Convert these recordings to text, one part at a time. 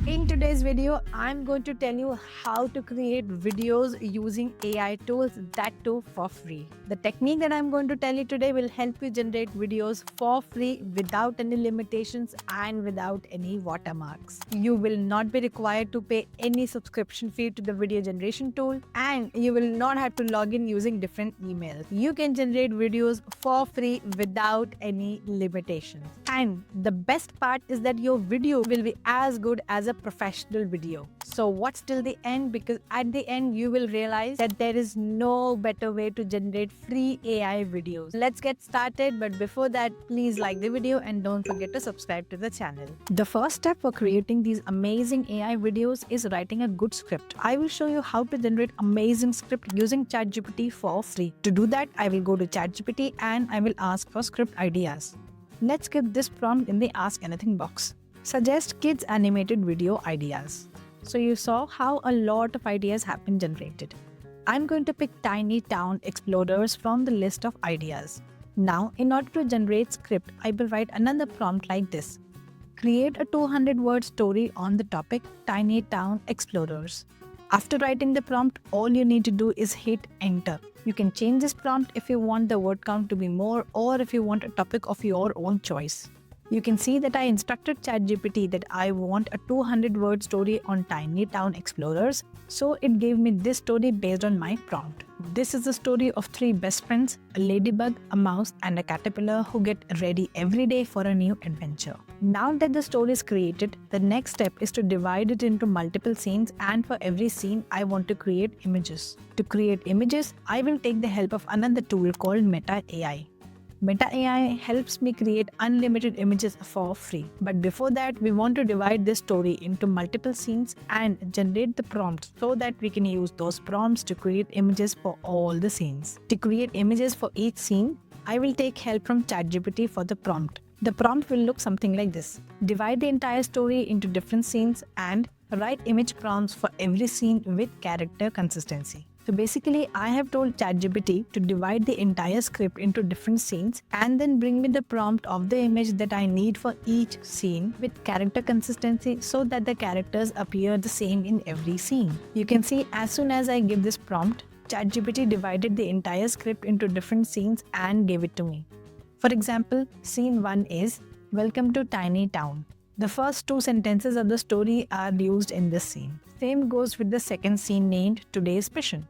In today's video, I'm going to tell you how to create videos using AI tools, that too for free. The technique that I'm going to tell you today will help you generate videos for free without any limitations and without any watermarks. You will not be required to pay any subscription fee to the video generation tool, and you will not have to log in using different emails. You can generate videos for free without any limitations. And the best part is that your video will be as good as a professional video. So watch till the end, because at the end you will realize that there is no better way to generate free AI videos. Let's get started, but before that, please like the video and don't forget to subscribe to the channel. The first step for creating these amazing AI videos is writing a good script. I will show you how to generate amazing script using ChatGPT for free. To do that, I will go to ChatGPT and I will ask for script ideas. Let's give this prompt in the Ask Anything box. Suggest kids animated video ideas. So you saw how a lot of ideas have been generated. I'm going to pick Tiny Town Explorers from the list of ideas. Now, in order to generate script, I will write another prompt like this. Create a 200-word story on the topic Tiny Town Explorers. After writing the prompt, all you need to do is hit enter. You can change this prompt if you want the word count to be more, or if you want a topic of your own choice. You can see that I instructed ChatGPT that I want a 200-word story on Tiny Town Explorers, so it gave me this story based on my prompt. This is the story of three best friends, a ladybug, a mouse, and a caterpillar who get ready every day for a new adventure. Now that the story is created, the next step is to divide it into multiple scenes, and for every scene, I want to create images. To create images, I will take the help of another tool called Meta AI. Meta AI helps me create unlimited images for free. But before that, we want to divide this story into multiple scenes and generate the prompts so that we can use those prompts to create images for all the scenes. To create images for each scene, I will take help from ChatGPT for the prompt. The prompt will look something like this. Divide the entire story into different scenes and write image prompts for every scene with character consistency. So basically, I have told ChatGPT to divide the entire script into different scenes and then bring me the prompt of the image that I need for each scene with character consistency so that the characters appear the same in every scene. You can see as soon as I give this prompt, ChatGPT divided the entire script into different scenes and gave it to me. For example, scene 1 is Welcome to Tiny Town. The first two sentences of the story are used in this scene. Same goes with the second scene named Today's Mission.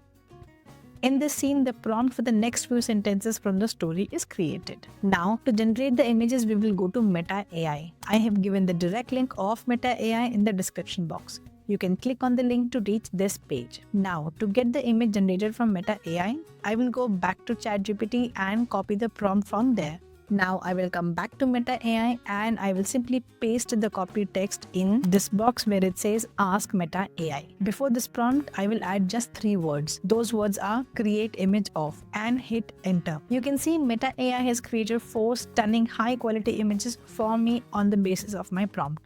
In this scene, the prompt for the next few sentences from the story is created. Now, to generate the images, we will go to Meta AI. I have given the direct link of Meta AI in the description box. You can click on the link to reach this page. Now, to get the image generated from Meta AI, I will go back to ChatGPT and copy the prompt from there. Now I will come back to Meta AI and I will simply paste the copied text in this box where it says Ask Meta AI. Before this prompt, I will add just 3 words. Those words are create image of and hit enter. You can see Meta AI has created 4 stunning high quality images for me on the basis of my prompt.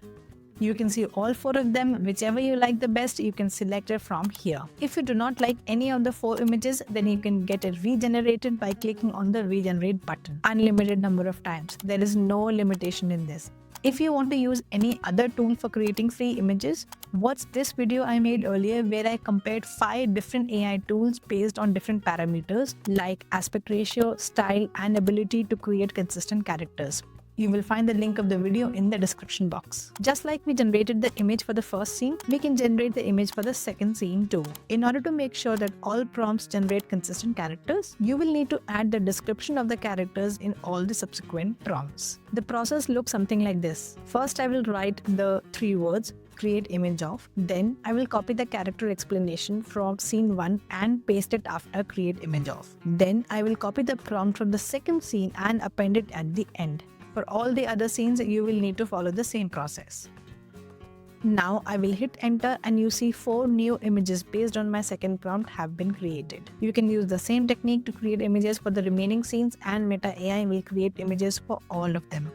You can see all 4 of them. Whichever you like the best, you can select it from here. If you do not like any of the 4 images, then you can get it regenerated by clicking on the regenerate button. Unlimited number of times. There is no limitation in this. If you want to use any other tool for creating free images, watch this video I made earlier where I compared 5 different AI tools based on different parameters like aspect ratio, style, and ability to create consistent characters. You will find the link of the video in the description box. Just like we generated the image for the first scene, we can generate the image for the second scene too. In order to make sure that all prompts generate consistent characters, you will need to add the description of the characters in all the subsequent prompts. The process looks something like this. First, I will write the 3 words, create image of. Then I will copy the character explanation from scene 1 and paste it after create image of. Then I will copy the prompt from the second scene and append it at the end. For all the other scenes, you will need to follow the same process. Now I will hit enter and you see 4 new images based on my second prompt have been created. You can use the same technique to create images for the remaining scenes and Meta AI will create images for all of them.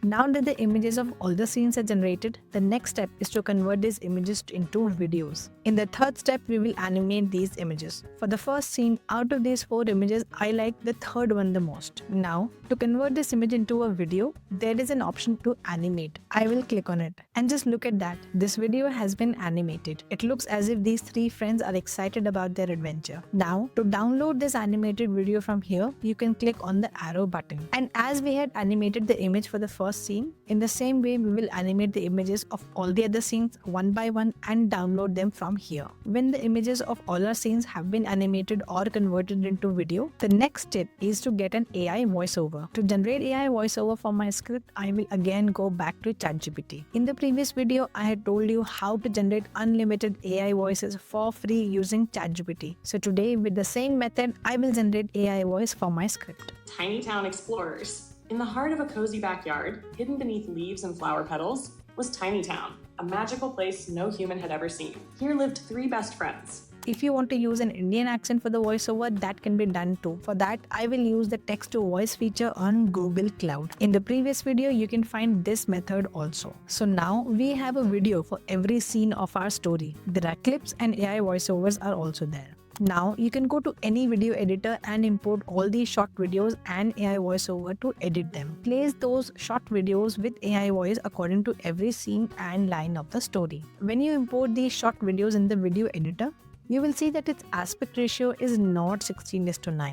Now that the images of all the scenes are generated, the next step is to convert these images into videos. In the third step, we will animate these images. For the first scene, out of these 4 images, I like the third one the most. Now, to convert this image into a video, there is an option to animate. I will click on it. And just look at that. This video has been animated. It looks as if these 3 friends are excited about their adventure. Now, to download this animated video from here, you can click on the arrow button. And as we had animated the image for the first scene, in the same way we will animate the images of all the other scenes one by one and download them from here. When the images of all our scenes have been animated or converted into video, the next step is to get an AI voiceover. To generate AI voiceover for my script, I will again go back to ChatGPT. In the previous video, I had told you how to generate unlimited AI voices for free using ChatGPT. So today, with the same method, I will generate AI voice for my script. Tiny Town Explorers. In the heart of a cozy backyard, hidden beneath leaves and flower petals, was Tiny Town, a magical place no human had ever seen. Here lived 3 best friends. If you want to use an Indian accent for the voiceover, that can be done too. For that, I will use the text to voice feature on Google Cloud. In the previous video, you can find this method also. So now we have a video for every scene of our story. There are clips and AI voiceovers are also there. Now you can go to any video editor and import all these short videos and AI voiceover to edit them. Place those short videos with AI voice according to every scene and line of the story. When you import these short videos in the video editor, you will see that its aspect ratio is not 16:9.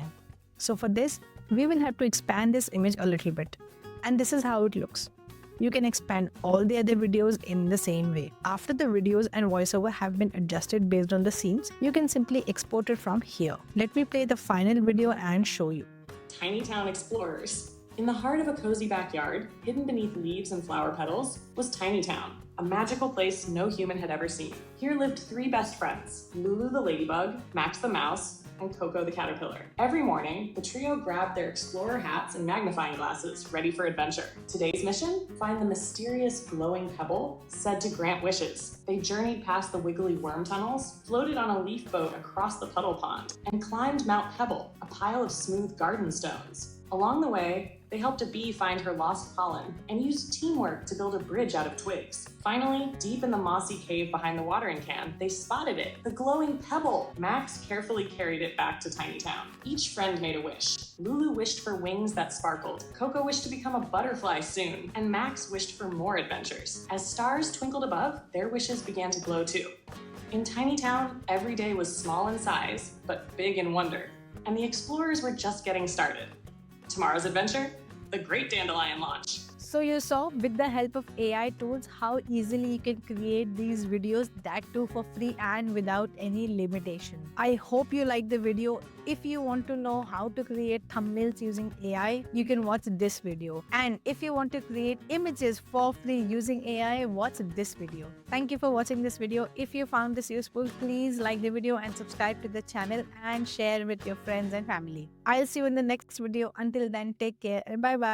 So for this, we will have to expand this image a little bit. And this is how it looks. You can expand all the other videos in the same way. After the videos and voiceover have been adjusted based on the scenes, you can simply export it from here. Let me play the final video and show you. Tiny Town Explorers. In the heart of a cozy backyard, hidden beneath leaves and flower petals, was Tiny Town, a magical place no human had ever seen. Here lived 3 best friends, Lulu the ladybug, Max the mouse, and Coco the caterpillar. Every morning, the trio grabbed their explorer hats and magnifying glasses, ready for adventure. Today's mission? Find the mysterious glowing pebble said to grant wishes. They journeyed past the wiggly worm tunnels, floated on a leaf boat across the puddle pond, and climbed Mount Pebble, a pile of smooth garden stones. Along the way, they helped a bee find her lost pollen and used teamwork to build a bridge out of twigs. Finally, deep in the mossy cave behind the watering can, they spotted it, the glowing pebble. Max carefully carried it back to Tiny Town. Each friend made a wish. Lulu wished for wings that sparkled. Coco wished to become a butterfly soon, and Max wished for more adventures. As stars twinkled above, their wishes began to glow too. In Tiny Town, every day was small in size, but big in wonder, and the explorers were just getting started. Tomorrow's adventure? The Great Dandelion Launch. So you saw with the help of AI tools how easily you can create these videos, that too for free and without any limitation. I hope you like the video. If you want to know how to create thumbnails using AI, you can watch this video. And if you want to create images for free using AI, watch this video. Thank you for watching this video. If you found this useful, please like the video and subscribe to the channel and share with your friends and family. I'll see you in the next video. Until then, take care and bye-bye.